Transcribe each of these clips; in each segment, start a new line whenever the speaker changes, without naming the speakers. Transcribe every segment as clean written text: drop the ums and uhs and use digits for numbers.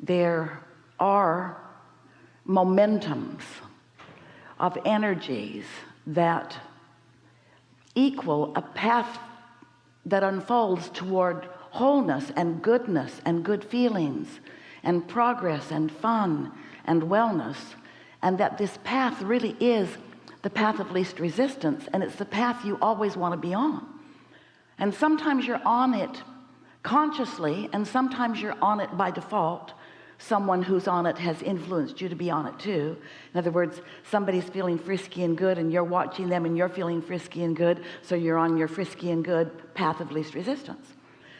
there are momentums of energies that equal a path that unfolds toward wholeness and goodness and good feelings and progress and fun and wellness, and that this path really is the path of least resistance, and it's the path you always want to be on. And sometimes you're on it consciously, and sometimes you're on it by default. Someone who's on it has influenced you to be on it too. In other words, somebody's feeling frisky and good, and you're watching them and you're feeling frisky and good, so you're on your frisky and good path of least resistance.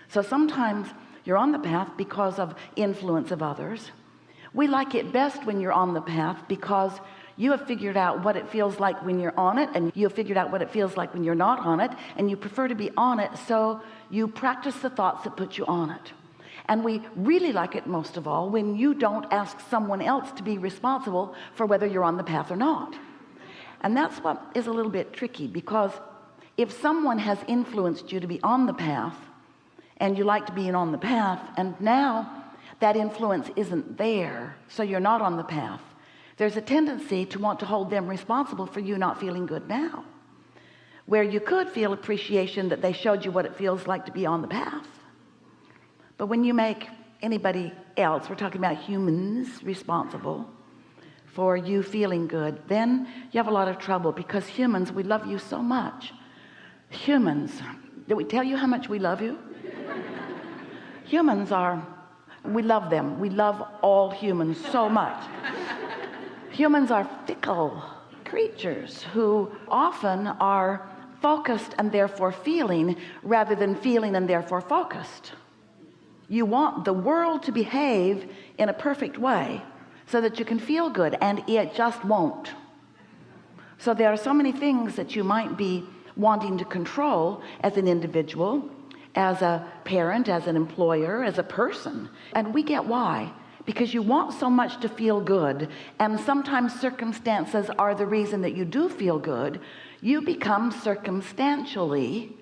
So sometimes you're on the path because of influence of others. We like it best when you're on the path because you have figured out what it feels like when you're on it, and you have figured out what it feels like when you're not on it, and you prefer to be on it, so you practice the thoughts that put you on it. And we really like it most of all when you don't ask someone else to be responsible for whether you're on the path or not. And that's what is a little bit tricky, because if someone has influenced you to be on the path and you like to be on the path, and now that influence isn't there, so you're not on the path, there's a tendency to want to hold them responsible for you not feeling good now, where you could feel appreciation that they showed you what it feels like to be on the path. But when you make anybody else, we're talking about humans, responsible for you feeling good, then you have a lot of trouble, because humans, we love you so much. Humans, did we tell you how much we love you? Humans are, we love them. We love all humans so much. Humans are fickle creatures who often are focused and therefore feeling, rather than feeling and therefore focused. You want the world to behave in a perfect way so that you can feel good, and it just won't. So there are so many things that you might be wanting to control as an individual, as a parent, as an employer, as a person. And we get why. Because you want so much to feel good, and sometimes circumstances are the reason that you do feel good. You become circumstantially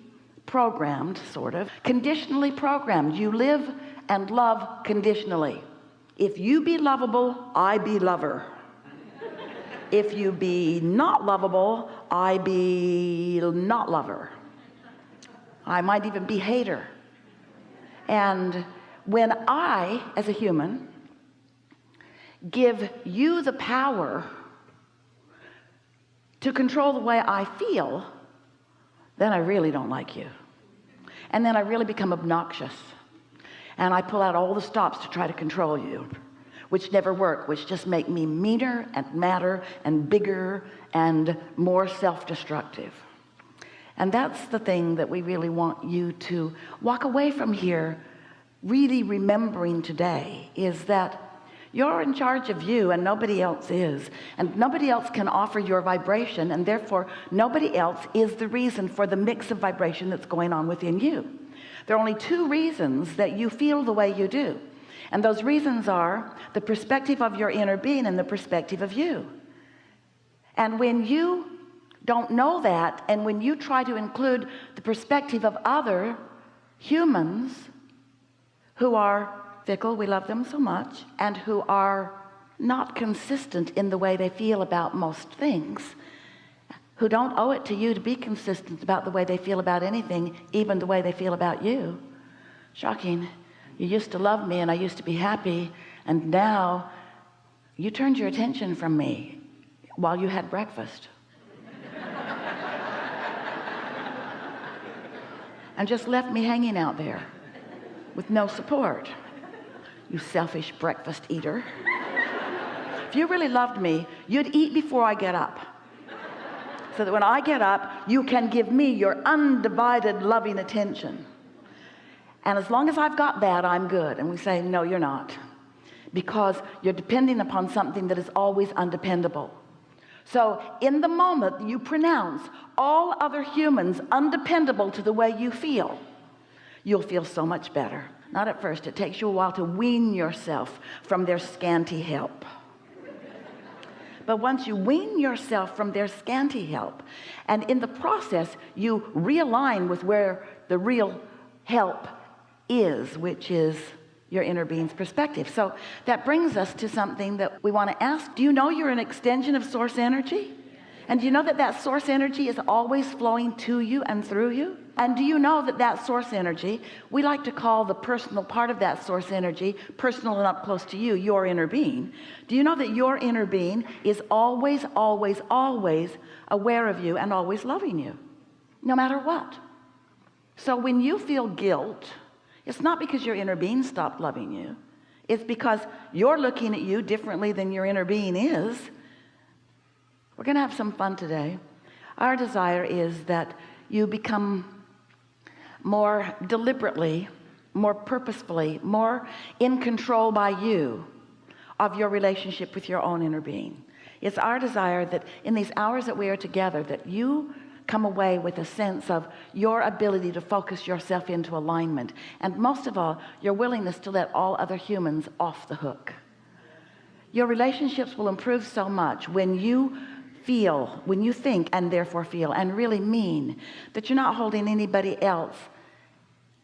programmed, sort of conditionally programmed. You live and love conditionally. If you be lovable, I be lover. If you be not lovable, I be not lover. I might even be hater. And when I, as a human, give you the power to control the way I feel, then I really don't like you. And then I really become obnoxious. And I pull out all the stops to try to control you, which never work, which just make me meaner and madder and bigger and more self-destructive. And that's the thing that we really want you to walk away from here really remembering today, is that you're in charge of you, and nobody else is, and nobody else can offer your vibration, and therefore nobody else is the reason for the mix of vibration that's going on within you. There are only two reasons that you feel the way you do, and those reasons are the perspective of your inner being and the perspective of you. And when you don't know that, and when you try to include the perspective of other humans who are fickle, we love them so much, and who are not consistent in the way they feel about most things, who don't owe it to you to be consistent about the way they feel about anything, even the way they feel about you. Shocking. You used to love me and I used to be happy, and now you turned your attention from me while you had breakfast and just left me hanging out there with no support. You selfish breakfast eater. If you really loved me, you'd eat before I get up, so that when I get up, you can give me your undivided loving attention. And as long as I've got that, I'm good. And we say, no, you're not, because you're depending upon something that is always undependable. So in the moment you pronounce all other humans undependable to the way you feel, you'll feel so much better. Not at first. It takes you a while to wean yourself from their scanty help. But once you wean yourself from their scanty help, and in the process you realign with where the real help is, which is your inner being's perspective. So that brings us to something that we want to ask. Do you know you're an extension of source energy? And do you know that that source energy is always flowing to you and through you? And do you know that that source energy, we like to call the personal part of that source energy personal and up close to you, your inner being? Do you know that your inner being is always, always, always aware of you and always loving you, no matter what? So when you feel guilt, it's not because your inner being stopped loving you. It's because you're looking at you differently than your inner being is. We're going to have some fun today. Our desire is that you become more deliberately, more purposefully, more in control by you of your relationship with your own inner being. It's our desire that in these hours that we are together, that you come away with a sense of your ability to focus yourself into alignment, and most of all, your willingness to let all other humans off the hook. Your relationships will improve so much when you feel, when you think and therefore feel and really mean that you're not holding anybody else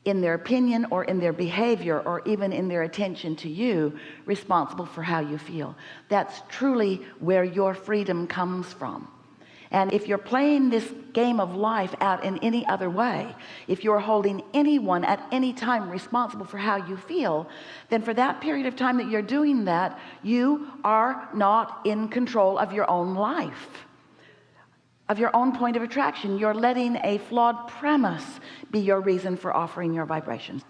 in their opinion or in their behavior or even in their attention to you responsible for how you feel. That's truly where your freedom comes from. And if you're playing this game of life out in any other way, if you're holding anyone at any time responsible for how you feel, then for that period of time that you're doing that, you are not in control of your own life, of your own point of attraction. You're letting a flawed premise be your reason for offering your vibrations.